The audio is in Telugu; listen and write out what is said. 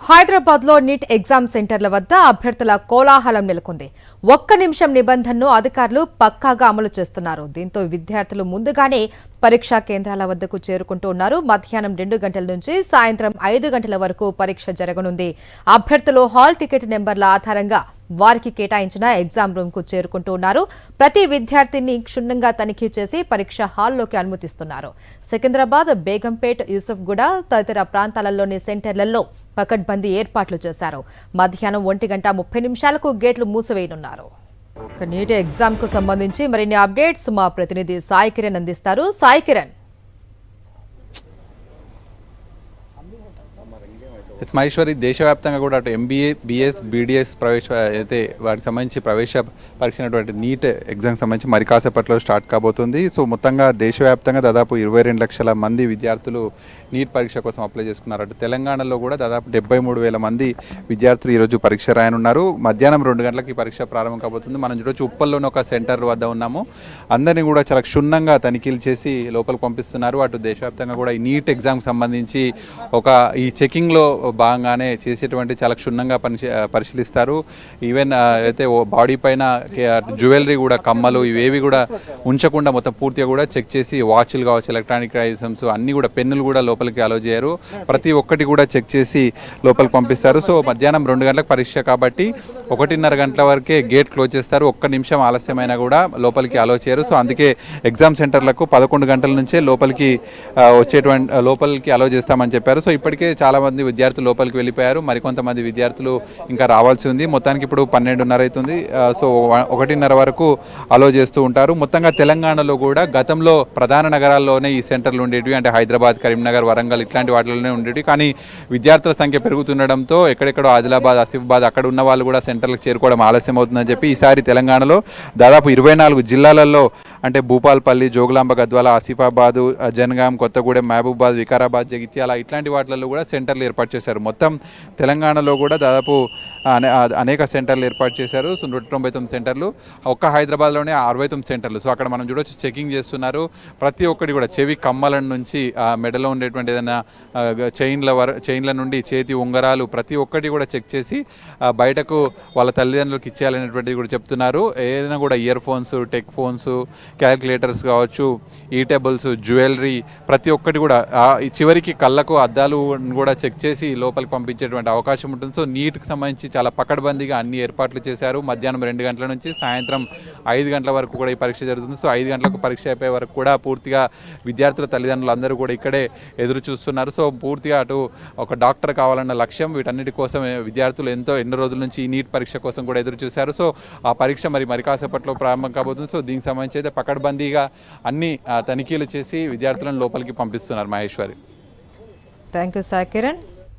హైదరాబాద్లో నీట్ ఎగ్జామ్ సెంటర్ల వద్ద అభ్యర్థుల కోలాహలం నెలకొంది. ఒక్క నిమిషం నిబంధనను అధికారులు పక్కాగా అమలు చేస్తున్నారు. దీంతో విద్యార్థులు ముందుగానే పరీక్షా కేంద్రాల వద్దకు చేరుకుంటూ ఉన్నారు. మధ్యాహ్నం 2 గంటల నుంచి సాయంత్రం 5 గంటల వరకు పరీక్ష జరగనుంది. అభ్యర్థులు హాల్ టికెట్ నెంబర్ల ఆధారంగా వారికి కేటాయించిన ఎగ్జామ్ రూమ్ కు చేరుకుంటూ ఉన్నారు. ప్రతి విద్యార్థిని క్షుణ్ణంగా తనిఖీ చేసి పరీక్ష హాల్లోకి అనుమతిస్తున్నారు. సికింద్రాబాద్, బేగంపేట్, యూసుఫ్గూడ తదితర ప్రాంతాలలోని సెంటర్లలో పకడ్బందీ ఏర్పాట్లు చేశారు. మధ్యాహ్నం 1:30 గేట్లు మూసివేయనున్నారు. నీటి ఎగ్జామ్ కు సంబంధించి మరిన్ని అప్డేట్స్ మా ప్రతినిధి సాయి కిరణ్ అందిస్తారు. సాయి కిరణ్. మహేశ్వరి, దేశవ్యాప్తంగా కూడా అటు MBA, BS, BDS ప్రవేశ అయితే వాటికి సంబంధించి ప్రవేశ పరీక్ష నీట్ ఎగ్జామ్కి సంబంధించి మరి కాసేపట్లో స్టార్ట్ కాబోతుంది. సో మొత్తంగా దేశవ్యాప్తంగా దాదాపు 22 లక్షల మంది విద్యార్థులు నీట్ పరీక్ష కోసం అప్లై చేసుకున్నారు. అటు తెలంగాణలో కూడా దాదాపు 73,000 మంది విద్యార్థులు ఈరోజు పరీక్ష రాయనున్నారు. మధ్యాహ్నం 2 గంటలకి పరీక్ష ప్రారంభం కాబోతుంది. మనం చూడొచ్చు, ఉప్పల్లోని ఒక సెంటర్ వద్ద ఉన్నాము. అందరినీ కూడా చాలా క్షుణ్ణంగా తనిఖీలు చేసి లోపలికి పంపిస్తున్నారు. అటు దేశవ్యాప్తంగా కూడా ఈ నీట్ ఎగ్జామ్కి సంబంధించి ఈ చెకింగ్లో భాగంగానే చేసేటువంటి చాలా క్షుణ్ణంగా పరిశీలిస్తారు. ఈవెన్ అయితే బాడీ పైన జ్యువెలరీ కూడా, కమ్మలు ఇవేవి కూడా ఉంచకుండా మొత్తం పూర్తిగా కూడా చెక్ చేసి వాచ్లు కావచ్చు, ఎలక్ట్రానిక్ ఐటమ్స్ అన్నీ కూడా, పెన్నులు కూడా లోపలికి అలో చేయరు. ప్రతి ఒక్కటి కూడా చెక్ చేసి లోపలికి పంపిస్తారు. సో మధ్యాహ్నం 2 గంటలకు పరీక్ష కాబట్టి 1:30 గంటల వరకే గేట్ క్లోజ్ చేస్తారు. 1 నిమిషం ఆలస్యమైనా కూడా లోపలికి అలో చేయరు. సో అందుకే ఎగ్జామ్ సెంటర్లకు 11 గంటల నుంచే లోపలికి అలో చేస్తామని చెప్పారు. సో ఇప్పటికే చాలా మంది విద్యార్థులు లోపలికి వెళ్ళిపోయారు. మరికొంతమంది విద్యార్థులు ఇంకా రావాల్సి ఉంది. మొత్తానికి ఇప్పుడు 12:30 అవుతుంది. సో 1:30 వరకు అలో చేస్తూ ఉంటారు. మొత్తంగా తెలంగాణలో కూడా గతంలో ప్రధాన నగరాల్లోనే ఈ సెంటర్లు ఉండేవి. అంటే హైదరాబాద్, కరీంనగర్, వరంగల్ ఇట్లాంటి వాటిలోనే ఉండేవి. కానీ విద్యార్థుల సంఖ్య పెరుగుతుండడంతో ఎక్కడెక్కడో ఆదిలాబాద్, ఆసిఫాబాద్ అక్కడ ఉన్న వాళ్ళు కూడా సెంటర్లకు చేరుకోవడం ఆలస్యం అవుతుందని చెప్పి ఈసారి తెలంగాణలో దాదాపు 24 జిల్లాలలో, అంటే భూపాల్పల్లి, జోగులాంబ, గద్వాల, ఆసిఫాబాద్, జనగాం, కొత్తగూడెం, మహబూబాద్, వికారాబాద్, జగిత్యాల ఇట్లాంటి వాటిలలో కూడా సెంటర్లు ఏర్పాటు చేశారు. మొత్తం తెలంగాణలో కూడా దాదాపు అనేక సెంటర్లు ఏర్పాటు చేశారు. 199 సెంటర్లు, ఒక్క హైదరాబాద్లోనే 69 సెంటర్లు. సో అక్కడ మనం చూడొచ్చు, చెకింగ్ చేస్తున్నారు. ప్రతి ఒక్కటి కూడా చెవి కమ్మల నుంచి మెడలో ఉండేటువంటి ఏదైనా చైన్ల నుండి చేతి ఉంగరాలు ప్రతి ఒక్కటి కూడా చెక్ చేసి బయటకు వాళ్ళ తల్లిదండ్రులకు ఇచ్చేయాలనేటువంటిది కూడా చెప్తున్నారు. ఏదైనా కూడా ear phones, tech phones, calculators కావచ్చు, ఈటేబుల్స్, జ్యువెలరీ ప్రతి ఒక్కటి కూడా చివరికి కళ్ళకు అద్దాలు కూడా చెక్ చేసి లోపలికి పంపించేటువంటి అవకాశం ఉంటుంది. సో నీట్కి సంబంధించి చాలా పకడ్బందీగా అన్ని ఏర్పాట్లు చేశారు. మధ్యాహ్నం 2 గంటల నుంచి సాయంత్రం 5 గంటల వరకు కూడా ఈ పరీక్ష జరుగుతుంది. సో 5 గంటలకు పరీక్ష అయిపోయే వరకు కూడా పూర్తిగా విద్యార్థుల తల్లిదండ్రులు అందరూ కూడా ఇక్కడే ఎదురు చూస్తున్నారు. సో పూర్తిగా అటు ఒక డాక్టర్ కావాలన్న లక్ష్యం, వీటన్నిటి కోసం విద్యార్థులు ఎన్నో రోజుల నుంచి ఈ నీట్ పరీక్ష కోసం కూడా ఎదురు చూశారు. సో ఆ పరీక్ష మరి కాసేపట్లో ప్రారంభం కాబోతుంది. సో దీనికి సంబంధించి అయితే పకడ్బందీగా అన్ని తనిఖీలు చేసి విద్యార్థులను లోపలికి పంపిస్తున్నారు. మహేశ్వరి. Thank you Sai Kiran.